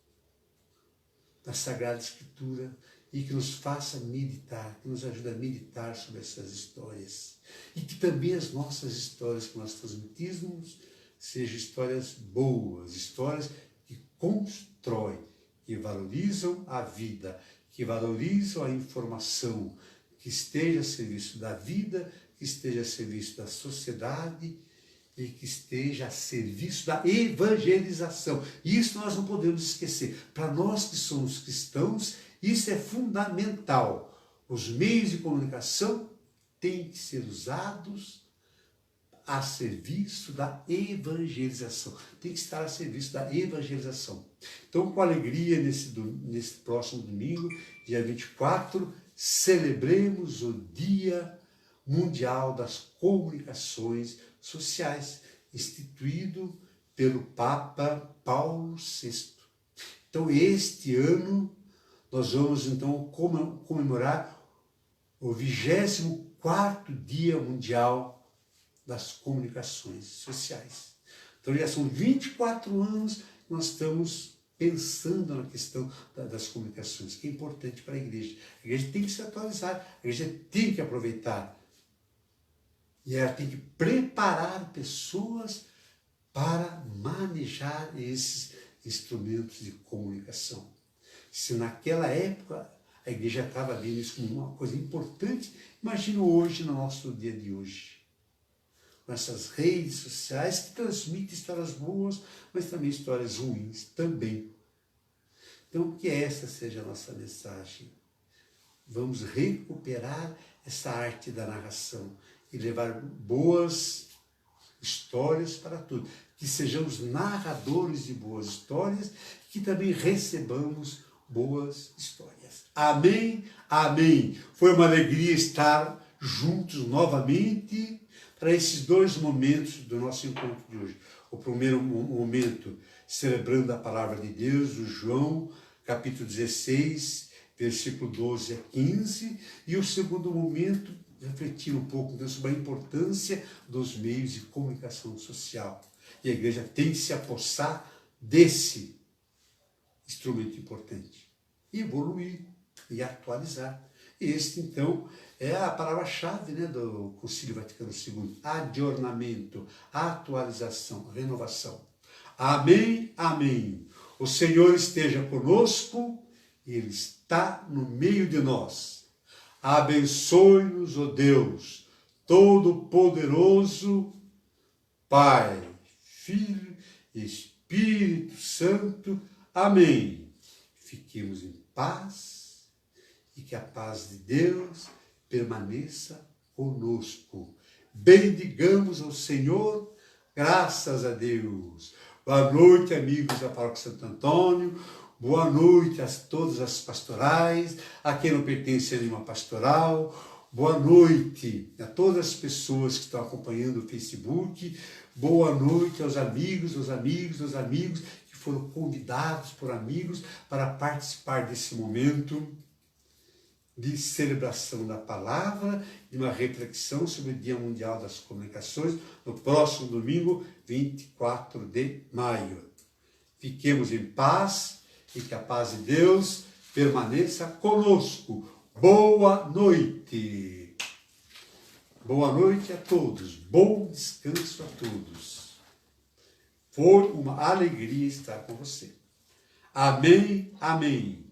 da Sagrada Escritura e que nos faça meditar, que nos ajude a meditar sobre essas histórias. E que também as nossas histórias que nós transmitimos sejam histórias boas, histórias que constroem, que valorizam a vida, que valorizam a informação, que esteja a serviço da vida, que esteja a serviço da sociedade e que esteja a serviço da evangelização. Isso nós não podemos esquecer. Para nós que somos cristãos, isso é fundamental. Os meios de comunicação têm que ser usados a serviço da evangelização. Tem que estar a serviço da evangelização. Então, com alegria, nesse próximo domingo, dia 24, celebremos o Dia Mundial das Comunicações Sociais, instituído pelo Papa Paulo VI. Então, este ano, nós vamos então comemorar o 24º Dia Mundial das Comunicações Sociais. Então, já são 24 anos que nós estamos pensando na questão das comunicações, que é importante para a igreja. A igreja tem que se atualizar, a igreja tem que aproveitar. E ela tem que preparar pessoas para manejar esses instrumentos de comunicação. Se naquela época a igreja estava vendo isso como uma coisa importante, imagina hoje, no nosso dia de hoje. Com essas redes sociais que transmitem histórias boas, mas também histórias ruins também. Então, que essa seja a nossa mensagem. Vamos recuperar essa arte da narração e levar boas histórias para tudo. Que que sejamos narradores de boas histórias, que também recebamos boas histórias. Amém, amém. Foi uma alegria estar juntos novamente para esses dois momentos do nosso encontro de hoje. O primeiro momento, celebrando a palavra de Deus, o João, capítulo 16, versículo 12 a 15, e o segundo momento, refletir um pouco sobre a importância dos meios de comunicação social. E a igreja tem que se apossar desse instrumento importante, e evoluir, e atualizar. Este, então, é a palavra-chave, né, do Concílio Vaticano II. Adornamento, atualização, renovação. Amém, amém. O Senhor esteja conosco, Ele está no meio de nós. Abençoe-nos, ó Deus, Todo-Poderoso, Pai, Filho e Espírito Santo. Amém. Fiquemos em paz e que a paz de Deus permaneça conosco. Bendigamos ao Senhor, graças a Deus. Boa noite, amigos da Paróquia Santo Antônio. Boa noite a todas as pastorais, a quem não pertence a nenhuma pastoral. Boa noite a todas as pessoas que estão acompanhando o Facebook. Boa noite aos amigos que foram convidados por amigos para participar desse momento de celebração da palavra, de uma reflexão sobre o Dia Mundial das Comunicações, no próximo domingo, 24 de maio. Fiquemos em paz e que a paz de Deus permaneça conosco. Boa noite! Boa noite a todos, bom descanso a todos. Foi uma alegria estar com você. Amém, amém.